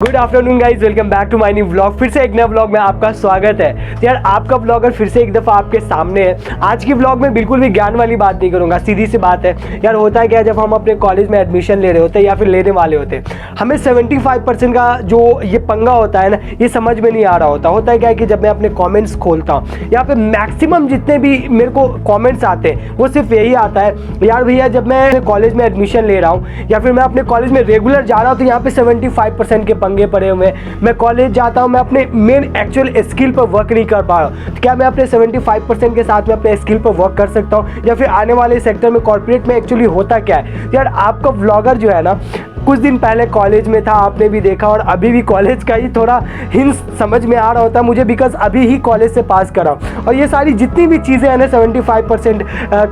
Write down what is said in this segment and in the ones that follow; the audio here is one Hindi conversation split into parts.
Good afternoon guys, welcome back to my new vlog. फिर से एक नया व्लॉग में आपका स्वागत है। तो यार आपका व्लॉगर फिर से एक दफ़ा आपके सामने है। आज की व्लॉग में बिल्कुल भी ज्ञान वाली बात नहीं करूँगा, सीधी सी बात है। यार होता है क्या, जब हम अपने कॉलेज में एडमिशन ले रहे होते हैं या फिर लेने वाले होते हैं, हमें 75% का जो ये पंगा होता है ना, ये समझ में नहीं आ रहा होता है क्या कि जब मैं अपने कॉमेंट्स खोलता हूँ, यहाँ पे मैक्सिमम जितने भी मेरे को कॉमेंट्स आते हैं वो सिर्फ यही आता है, यार भैया जब मैं कॉलेज में एडमिशन ले रहा हूँ या फिर मैं अपने कॉलेज में रेगुलर जा रहा हूँ तो यहाँ पे 75% के पंगे पड़े हुए हैं। मैं कॉलेज जाता हूं, मैं अपने मेन एक्चुअल स्किल पर वर्क नहीं कर पा रहा हूं, तो क्या मैं अपने 75% के साथ में अपने स्किल पर वर्क कर सकता हूं? या फिर आने वाले सेक्टर में कॉर्पोरेट में एक्चुअली होता क्या है? यार आपका व्लॉगर जो है ना, कुछ दिन पहले कॉलेज में था, आपने भी देखा, और अभी भी कॉलेज का ही थोड़ा हिंस समझ में आ रहा होता है मुझे, बिकॉज अभी ही कॉलेज से पास करा हूं। और ये सारी जितनी भी चीज़ें हैं ना, 75%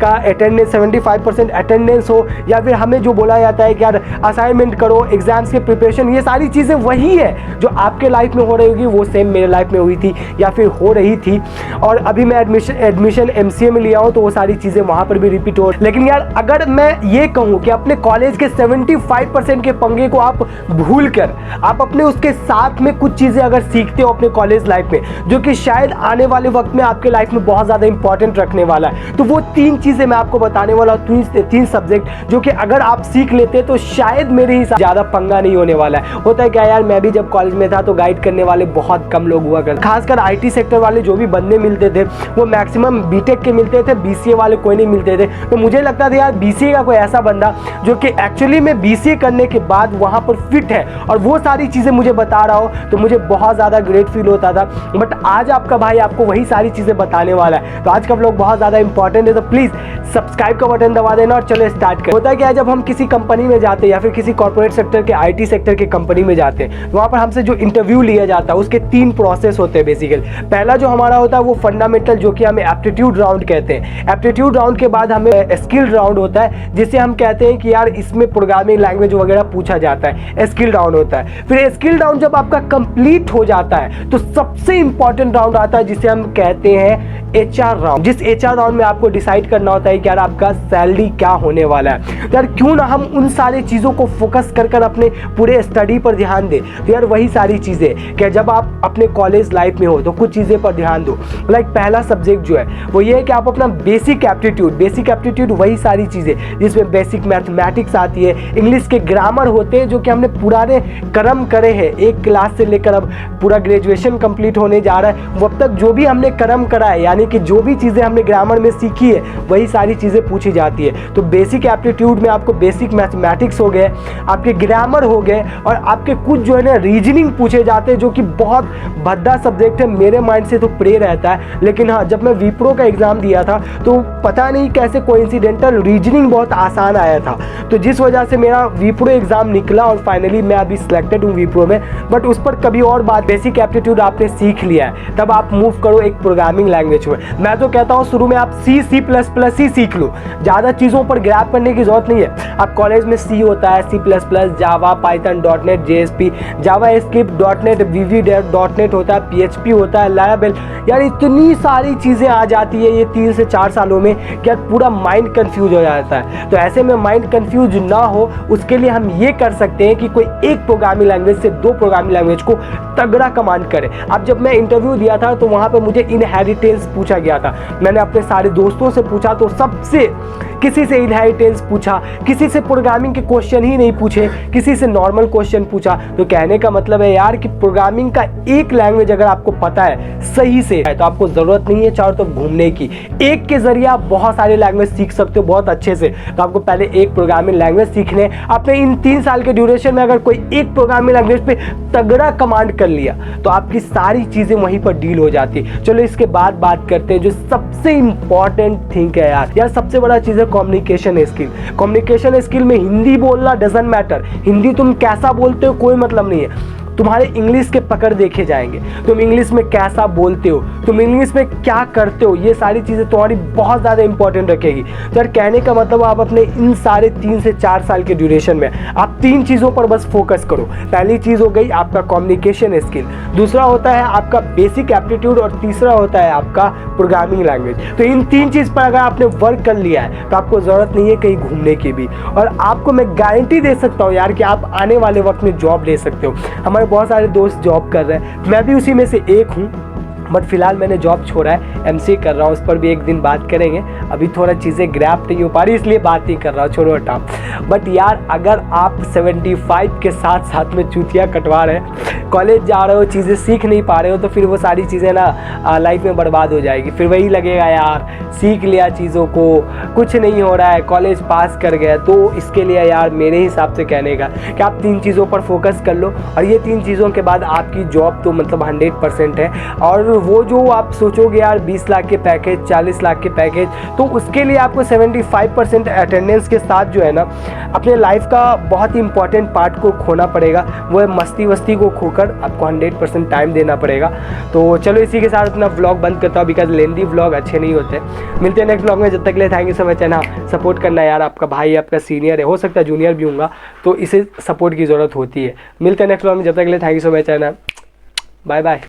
का अटेंडेंस, 75% अटेंडेंस हो, या फिर हमें जो बोला जाता है कि यार असाइनमेंट करो, एग्जाम्स के प्रिपरेशन, ये सारी चीज़ें वही है जो आपके लाइफ में हो रही होगी, वो सेम मेरे लाइफ में हुई थी या फिर हो रही थी। और अभी मैं एडमिशन MCA में लिया हूँ तो वो सारी चीज़ें वहाँ पर भी रिपीट हो। लेकिन यार अगर मैं ये कहूँ कि अपने कॉलेज के 75% के पंगे को आप भूल कर आप अपने उसके साथ में कुछ चीज़ें अगर सीखते हो अपने कॉलेज लाइफ में, जो कि शायद आने वाले वक्त में आपके लाइफ में बहुत ज़्यादा इंपॉर्टेंट रखने वाला है, तो वो 3 चीज़ें मैं आपको बताने वाला हूँ, 3 सब्जेक्ट जो कि अगर आप सीख लेते तो शायद मेरे हिसाब ज़्यादा पंगा नहीं होने वाला है। होता है क्या यार, मैं भी जब कॉलेज में था तो गाइड करने वाले बहुत कम लोग हुआ करते, खासकर IT सेक्टर वाले जो भी बंदे मिलते थे वो मैक्सिमम BTech के मिलते थे, BCA वाले कोई नहीं मिलते थे। तो मुझे लगता था यार BCA का कोई ऐसा बंदा जो कि एक्चुअली में BCA करने के बाद वहाँ पर फिट है और वो सारी चीज़ें मुझे बता रहा हो तो मुझे बहुत ज़्यादा ग्रेट फील होता था। बट आज आपका भाई आपको वही सारी चीज़ें बताने वाला है, तो आज का व्लॉग बहुत ज़्यादा इंपॉर्टेंट है, तो प्लीज़ सब्सक्राइब का बटन दबा देना और चलो स्टार्ट करें। होता है क्या, जब हम किसी कंपनी में जाते हैं या फिर किसी कॉर्पोरेट सेक्टर के IT सेक्टर के कंपनी में जाते हैं, वहाँ पर हमसे जो इंटरव्यू लिया जाता है उसके 3 प्रोसेस होते हैं बेसिकली। पहला जो हमारा होता है वो फंडामेंटल, जो कि हमें एप्टीट्यूड राउंड कहते हैं। एप्टीट्यूड राउंड के बाद हमें स्किल राउंड होता है, जिसे हम कहते हैं कि यार इसमें प्रोग्रामिंग लैंग्वेज वगैरह पूछा जाता है, स्किल राउंड होता है। फिर स्किल राउंड जब आपका कंप्लीट हो जाता है तो सबसे इंपॉर्टेंट राउंड आता है जिसे हम कहते हैं HR राउंड। जिस HR राउंड में आपको डिसाइड करना होता है कि यार आपका सैलरी क्या होने वाला है। यार क्यों ना हम उन सारी चीज़ों को फोकस कर अपने पूरे स्टडी पर ध्यान दें। तो यार वही सारी चीज़ें कि जब आप अपने कॉलेज लाइफ में हो तो कुछ चीज़ें पर ध्यान दो। लाइक पहला सब्जेक्ट जो है वो ये है कि आप अपना बेसिक एप्टीट्यूड वही सारी चीज़ें जिसमें बेसिक मैथमेटिक्स आती है, इंग्लिश के ग्रामर होते हैं जो कि हमने पुराने कर्म करे हैं, 1 क्लास से लेकर अब पूरा ग्रेजुएशन कंप्लीट होने जा रहा है, वो अब तक जो भी हमने कर्म करा है, यानी कि जो भी चीज़ें हमने ग्रामर में सीखी है वही सारी चीज़ें पूछी जाती है। तो बेसिक एप्टीट्यूड में आपको बेसिक मैथमेटिक्स हो गए, आपके ग्रामर हो गए, और आपके कुछ जो है ना रीजनिंग पूछे जाते हैं, जो कि बहुत भद्दा सब्जेक्ट है, मेरे माइंड से तो प्रे रहता है। लेकिन हाँ, जब मैं विप्रो का एग्ज़ाम दिया था तो पता नहीं कैसे कोइंसिडेंटल रीजनिंग बहुत आसान आया था, तो जिस वजह से मेरा विप्रो एग्ज़ाम निकला और फाइनली मैं अभी सिलेक्टेड हूँ विप्रो में। बट उस पर कभी और बात, बेसिक एप्टीट्यूड आपने सीख लिया है, तब आप मूव करो एक प्रोग्रामिंग लैंग्वेज में। मैं तो कहता हूँ शुरू में आप C ही सीख लो, ज़्यादा चीज़ों पर ग्रैब करने की जरूरत नहीं है। आप कॉलेज में C होता है, C++, Java, Python, .NET, JSP, JavaScript, .NET, VB.NET होता है, PHP होता है, Laravel, यार इतनी सारी चीज़ें आ जाती है ये 3 से 4 सालों में कि यार पूरा माइंड कंफ्यूज हो जाता है। तो ऐसे में माइंड कंफ्यूज ना हो उसके लिए हम ये कर सकते हैं कि कोई एक प्रोग्रामिंग लैंग्वेज से 2 प्रोग्रामिंग लैंग्वेज को तगड़ा कमांड करे। अब जब मैं इंटरव्यू दिया था तो वहाँ पर मुझे इनहेरिटेंस पूछा गया था। मैंने अपने सारे दोस्तों से पूछा तो सबसे किसी से इनहेरिटेंस पूछा, किसी से प्रोग्रामिंग के क्वेश्चन ही नहीं पूछे, किसी से नॉर्मल क्वेश्चन पूछा। तो कहने का मतलब है यार कि प्रोग्रामिंग का एक लैंग्वेज अगर आपको पता है सही से तो आपको ज़रूरत नहीं है चारों तरफ घूमने की। एक के जरिए आप बहुत सारे लैंग्वेज सीख सकते हो बहुत अच्छे से। तो आपको पहले एक प्रोग्रामिंग लैंग्वेज सीखने, आपने इन 3 साल के ड्यूरेशन में अगर कोई एक प्रोग्रामिंग लैंग्वेज पे तगड़ा कमांड कर लिया तो आपकी सारी चीज़ें वहीं पर डील हो जाती है। चलो इसके बाद बात करते हैं जो सबसे इंपॉर्टेंट थिंग है यार सबसे बड़ा चीज़ है कम्युनिकेशन स्किल। कम्युनिकेशन स्किल में हिंदी बोलना डजंट मैटर, हिंदी तुम कैसा बोलते हो कोई मतलब नहीं है, तुम्हारे इंग्लिश के पकड़ देखे जाएंगे। तुम इंग्लिश में कैसा बोलते हो, तुम इंग्लिश में क्या करते हो, ये सारी चीज़ें तुम्हारी बहुत ज़्यादा इंपॉर्टेंट रखेगी। तो यार कहने का मतलब आप अपने इन सारे 3 से 4 साल के ड्यूरेशन में आप 3 चीज़ों पर बस फोकस करो। पहली चीज़ हो गई आपका कम्युनिकेशन स्किल, दूसरा होता है आपका बेसिक एप्टीट्यूड, और तीसरा होता है आपका प्रोग्रामिंग लैंग्वेज। तो इन 3 चीज़ पर अगर आपने वर्क कर लिया है तो आपको ज़रूरत नहीं है कहीं घूमने की भी। और आपको मैं गारंटी दे सकता हूँ यार कि आप आने वाले वक्त में जॉब ले सकते हो। हमारे बहुत सारे दोस्त जॉब कर रहे हैं, मैं भी उसी में से एक हूँ। बट फिलहाल मैंने जॉब छोड़ा है, एमसीए कर रहा हूँ, उस पर भी एक दिन बात करेंगे। अभी थोड़ा चीज़ें ग्रैप नहीं हो पा रही इसलिए बात नहीं कर रहा हूँ, छोड़ो हटाओ। बट यार अगर आप 75 के साथ साथ में चूतिया कटवा रहे हैं, कॉलेज जा रहे हो, चीज़ें सीख नहीं पा रहे हो, तो फिर वो सारी चीज़ें ना लाइफ में बर्बाद हो जाएगी। फिर वही लगेगा यार सीख लिया चीज़ों को, कुछ नहीं हो रहा है, कॉलेज पास कर गया। तो इसके लिए यार मेरे हिसाब से कहने का कि आप 3 चीज़ों पर फोकस कर लो, और ये 3 चीज़ों के बाद आपकी जॉब तो मतलब 100% है। और वो जो आप सोचोगे यार 20 लाख के पैकेज, 40 लाख के पैकेज, तो उसके लिए आपको 75% अटेंडेंस के साथ जो है ना अपने लाइफ का बहुत ही इंपॉर्टेंट पार्ट को खोना पड़ेगा। वो है मस्ती वस्ती को खोकर आपको 100% टाइम देना पड़ेगा। तो चलो इसी के साथ अपना व्लॉग बंद करता हूँ, बिकॉज लेंदी व्लॉग अच्छे नहीं होते। मिलते हैं नेक्स्ट व्लॉग में, जब तक के लिए थैंक यू सो मच। है ना, सपोर्ट करना यार, आपका भाई आपका सीनियर है, हो सकता है जूनियर भी होगा, तो इसे सपोर्ट की ज़रूरत होती है। मिलते हैं नेक्स्ट व्लॉग में, जब तक के लिए थैंक यू सो मच। है ना, बाय बाय।